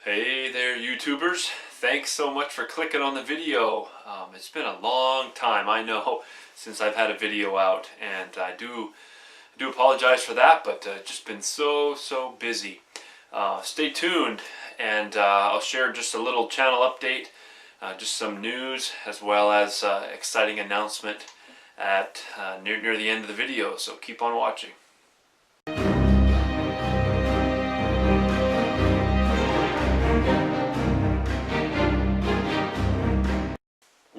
Hey there, YouTubers. Thanks so much for clicking on the video. It's been a long time, I know, since I've had a video out, and I do apologize for that, but just been so busy. Stay tuned, and I'll share just a little channel update, just some news, as well as exciting announcement at near the end of the video, so keep on watching.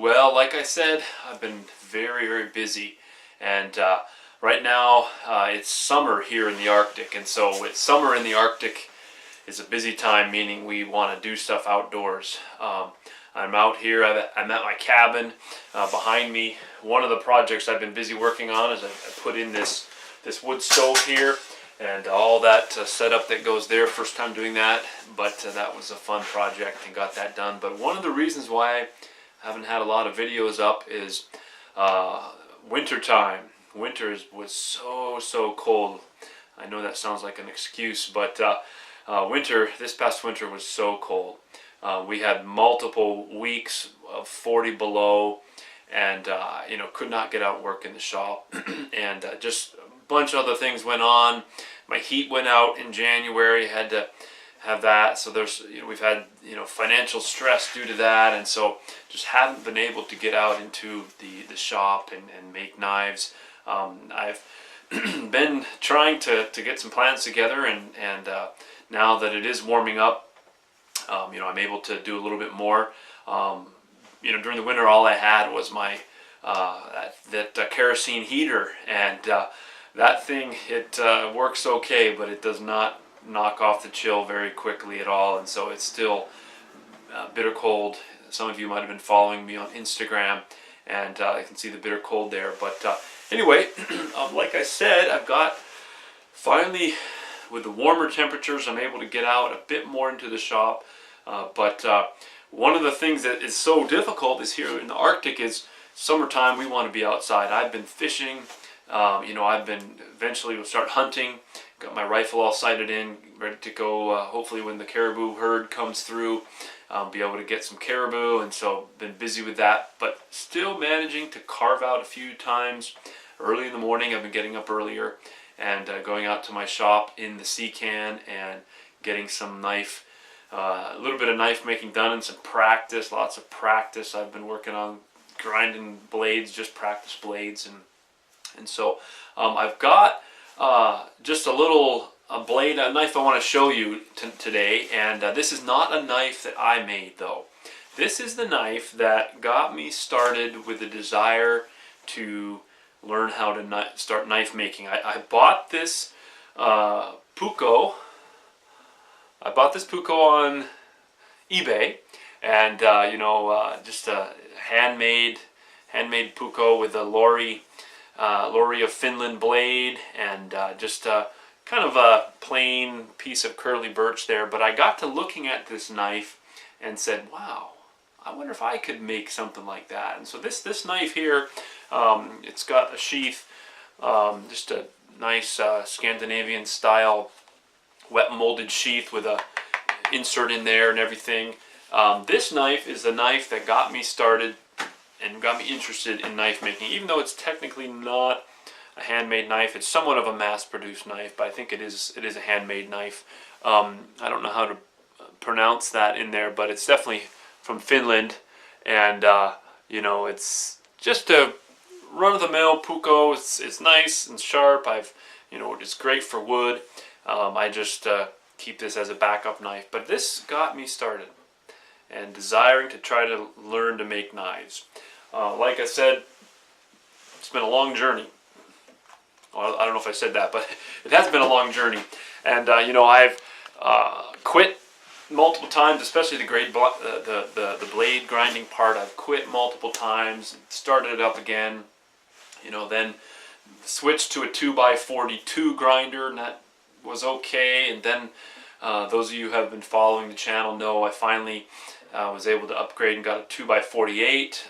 Well, like I said, I've been very busy, and right now it's summer here in the Arctic, and so with summer in the Arctic is a busy time, meaning we want to do stuff outdoors. I'm out here, I'm at my cabin. Behind me, one of the projects I've been busy working on is I put in this wood stove here, and all that setup that goes there. First time doing that, but that was a fun project and got that done. But one of the reasons why I haven't had a lot of videos up is winter time. Winter was so cold. I know that sounds like an excuse, but this past winter was so cold. We had multiple weeks of 40 below, and could not get out and work in the shop. And just a bunch of other things went on. My heat went out in January. Had to have that, so there's we've had financial stress due to that, and so just haven't been able to get out into the shop and make knives. I've been trying to get some plans together, and now that it is warming up, I'm able to do a little bit more. During the winter, all I had was my that kerosene heater, and that thing, it works okay, but it does not knock off the chill very quickly at all, and so it's still bitter cold. Some of you might have been following me on Instagram, and I can see the bitter cold there. But anyway, like I said, I've got finally, with the warmer temperatures, I'm able to get out a bit more into the shop. But one of the things that is so difficult is here in the Arctic is summertime. We want to be outside. I've been fishing. I've been eventually will start hunting. Got my rifle all sighted in, ready to go. Hopefully when the caribou herd comes through, be able to get some caribou, and so been busy with that, but still managing to carve out a few times early in the morning. I've been getting up earlier and going out to my shop in the C-Can and getting some knife, a little bit of knife making done, and some practice, lots of practice. I've been working on grinding blades, just practice blades, and so I've got just a little blade, a knife I want to show you today, and this is not a knife that I made though. This is the knife that got me started with the desire to learn how to start knife making. I bought this Puukko. I bought this Puukko on eBay, and just a handmade Puukko with a Lori of Finland blade, and just kind of a plain piece of curly birch there. But I got to looking at this knife and said, wow, I wonder if I could make something like that. And so this knife here, it's got a sheath, just a nice Scandinavian style wet molded sheath with a insert in there and everything. This knife is the knife that got me started and got me interested in knife making. Even though it's technically not a handmade knife, it's somewhat of a mass-produced knife, but I think it is a handmade knife. I don't know how to pronounce that in there, but it's definitely from Finland, and it's just a run-of-the-mill Puukko. It's nice and sharp. It's great for wood. I just keep this as a backup knife, but this got me started and desiring to try to learn to make knives. Like I said, it's been a long journey. Well, I don't know if I said that, but it has been a long journey. And I've quit multiple times, especially the blade grinding part. I've quit multiple times, started it up again. Then switched to a 2x42 grinder, and that was okay. And then those of you who have been following the channel know I finally was able to upgrade and got a 2x48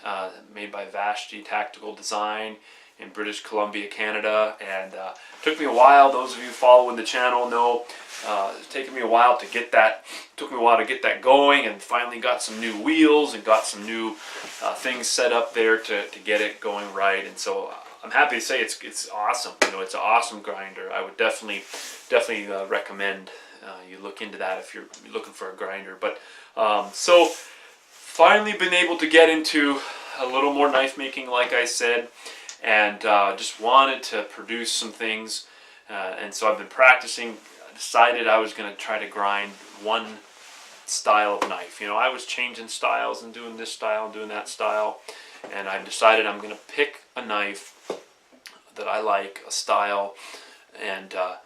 made by Vashti Tactical Design in British Columbia, Canada, and it took me a while. Those of you following the channel know it's taken me a while to get that. Took me a while to get that going, and finally got some new wheels and got some new things set up there to get it going right. And so I'm happy to say it's awesome. You know, it's an awesome grinder. I would definitely recommend you look into that if you're looking for a grinder. But so finally been able to get into a little more knife making, like I said, and just wanted to produce some things, and so I've been practicing. I decided I was going to try to grind one style of knife. You know, I was changing styles and doing this style and doing that style, and I decided I'm going to pick a knife that I like, a style, and a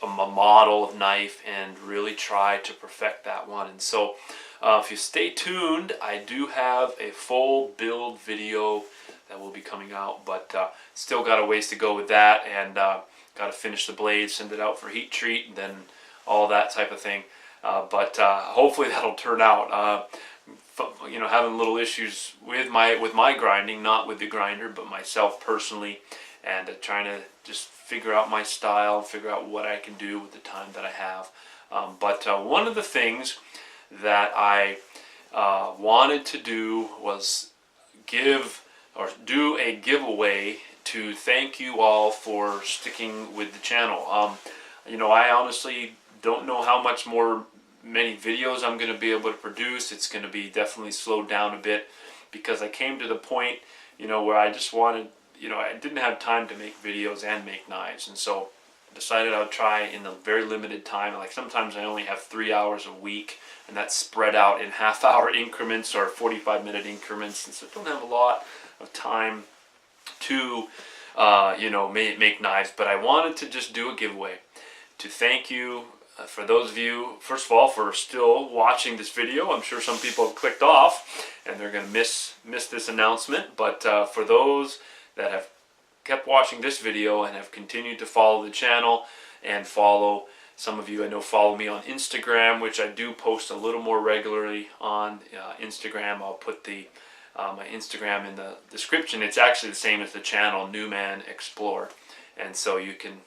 model of knife, and really try to perfect that one. And so if you stay tuned, I do have a full build video that will be coming out, but still got a ways to go with that, and got to finish the blade, send it out for heat treat, and then all that type of thing. But hopefully that'll turn out. You know, having little issues with my grinding, not with the grinder, but myself personally, and trying to just figure out my style, figure out what I can do with the time that I have. But one of the things that I wanted to do was do a giveaway to thank you all for sticking with the channel. You know, I honestly don't know how much many videos I'm going to be able to produce. It's going to be definitely slowed down a bit, because I came to the point, you know, where I just wanted, you know, I didn't have time to make videos and make knives, and so I decided I would try in a very limited time. Like sometimes I only have 3 hours a week, and that's spread out in half-hour increments or 45-minute increments, and so I don't have a lot of time to you know, make knives. But I wanted to just do a giveaway to thank you for those of you, first of all, for still watching this video. I'm sure some people have clicked off and they're going to miss this announcement, but for those that have kept watching this video and have continued to follow the channel, and follow, some of you I know follow me on Instagram, which I do post a little more regularly on Instagram. I'll put my Instagram in the description. It's actually the same as the channel, Newman Explore, and so you can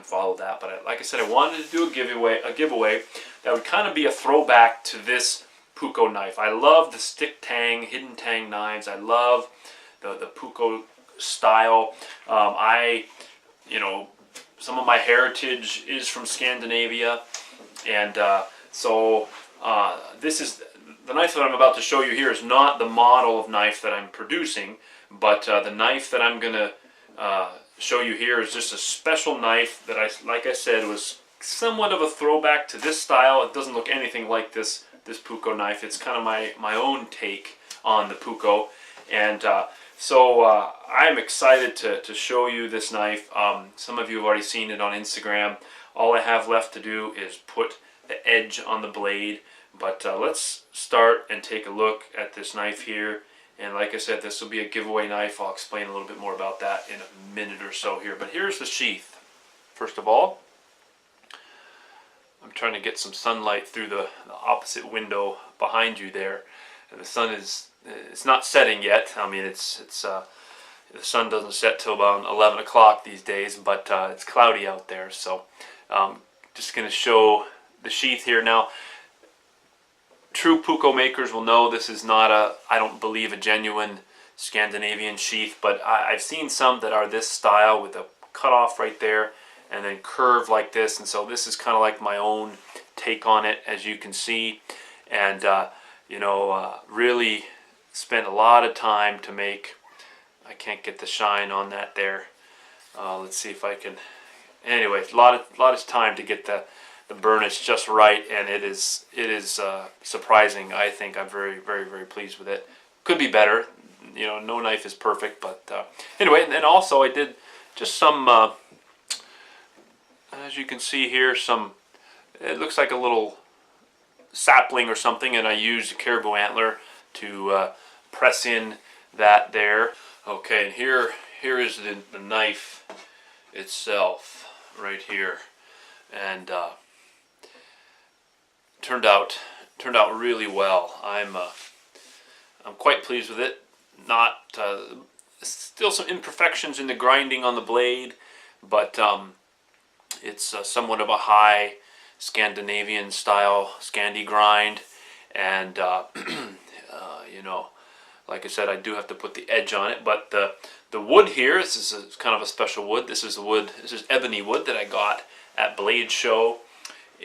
follow that. But like I said, I wanted to do a giveaway that would kind of be a throwback to this Puukko knife. I love the stick tang, hidden tang knives. I love the Puukko style. You know, some of my heritage is from Scandinavia, and so this is the knife that I'm about to show you here is not the model of knife that I'm producing, but the knife that I'm gonna show you here is just a special knife that like I said, was somewhat of a throwback to this style. It doesn't look anything like this Puukko knife. It's kind of my own take on the Puukko, and so I'm excited to show you this knife. Some of you have already seen it on Instagram. All I have left to do is put the edge on the blade, but let's start and take a look at this knife here. And like I said, this will be a giveaway knife. I'll explain a little bit more about that in a minute or so here. But here's the sheath. First of all, I'm trying to get some sunlight through the opposite window behind you there. And the sun it's not setting yet. I mean, the sun doesn't set till about 11 o'clock these days, but it's cloudy out there. So just going to show the sheath here. Now, true Puukko makers will know this is not I don't believe a genuine Scandinavian sheath, but I've seen some that are this style with a cutoff right there and then curved like this, and so this is kind of like my own take on it, as you can see. And you know, really spent a lot of time to make. I can't get the shine on that there. Let's see if I can. Anyway, a lot of time to get the burnish just right, and it is surprising. I think I'm very pleased with it. Could be better. You know, no knife is perfect, but anyway. And then also I did just some, as you can see here, it looks like a little sapling or something, and I used a caribou antler to press in that there. Okay, and here is the knife itself right here, and turned out really well. I'm quite pleased with it. Not still some imperfections in the grinding on the blade, but it's somewhat of a high Scandinavian style Scandi grind, and you know, like I said, I do have to put the edge on it. But the wood here, this is kind of a special wood. This is the wood. This is ebony wood that I got at Blade Show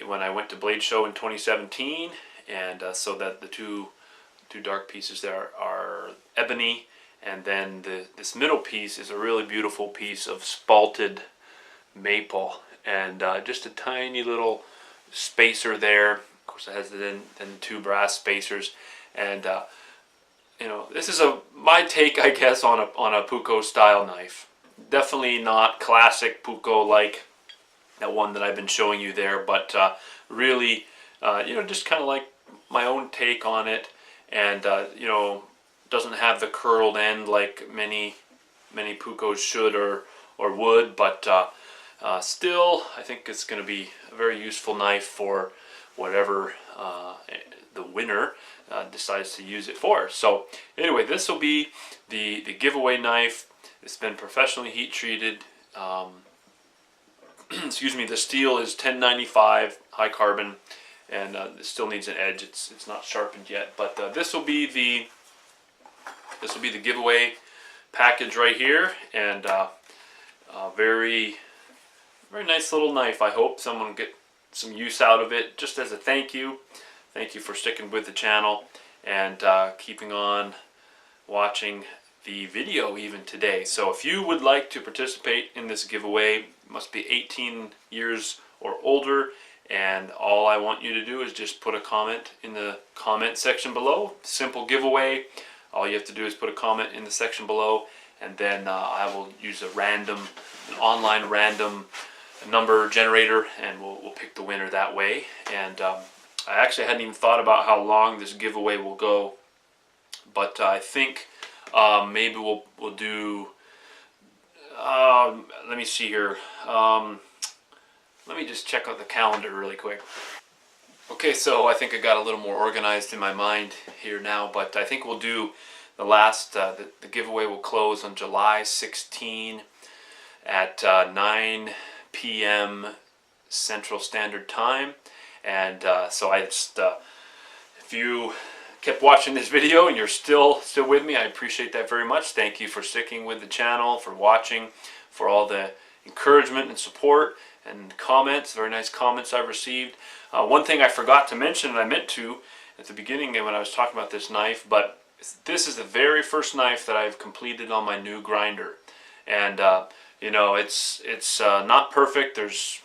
when I went to Blade Show in 2017, and so that the two dark pieces there are ebony, and then this middle piece is a really beautiful piece of spalted maple, and just a tiny little spacer there. Of course, it has then two brass spacers, and you know, this is my take, I guess, on a Puukko style knife. Definitely not classic Puukko like that one that I've been showing you there, but really, you know, just kind of like my own take on it, and you know, doesn't have the curled end like many Puukkos should or would, but still, I think it's going to be a very useful knife for whatever the winner decides to use it for. So anyway, this will be the giveaway knife. It's been professionally heat treated. Excuse me. The steel is 1095 high carbon, and it still needs an edge. It's not sharpened yet, but this will be the giveaway package right here, and very nice little knife. I hope someone will get some use out of it, just as a thank you. Thank you for sticking with the channel and keeping on watching the video even today. So if you would like to participate in this giveaway, you must be 18 years or older, and all I want you to do is just put a comment in the comment section below. Simple giveaway. All you have to do is put a comment in the section below, and then I will use an online random number generator, and we'll pick the winner that way. And I actually hadn't even thought about how long this giveaway will go, but I think maybe we'll do. Let me see here. Let me just check out the calendar really quick. Okay, so I think I got a little more organized in my mind here now, but I think we'll do the last. The giveaway will close on July 16 at 9 p.m. Central Standard Time. And so I just, if you kept watching this video and you're still with me, I appreciate that very much. Thank you for sticking with the channel, for watching, for all the encouragement and support and comments, very nice comments I've received. One thing I forgot to mention, and I meant to at the beginning when I was talking about this knife, but this is the very first knife that I've completed on my new grinder. And you know, it's not perfect. There's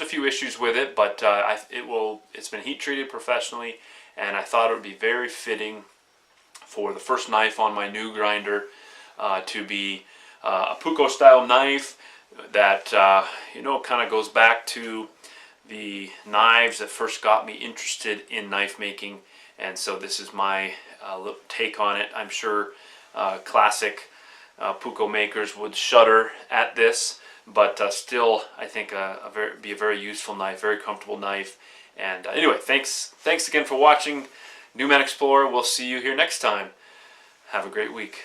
a few issues with it, but it's been heat treated professionally, and I thought it would be very fitting for the first knife on my new grinder to be a Puukko style knife that you know, kind of goes back to the knives that first got me interested in knife making. And so this is my little take on it. I'm sure classic Puukko makers would shudder at this, but still, I think be a very useful knife, very comfortable knife. And anyway, thanks again for watching New Man Explorer. We'll see you here next time. Have a great week.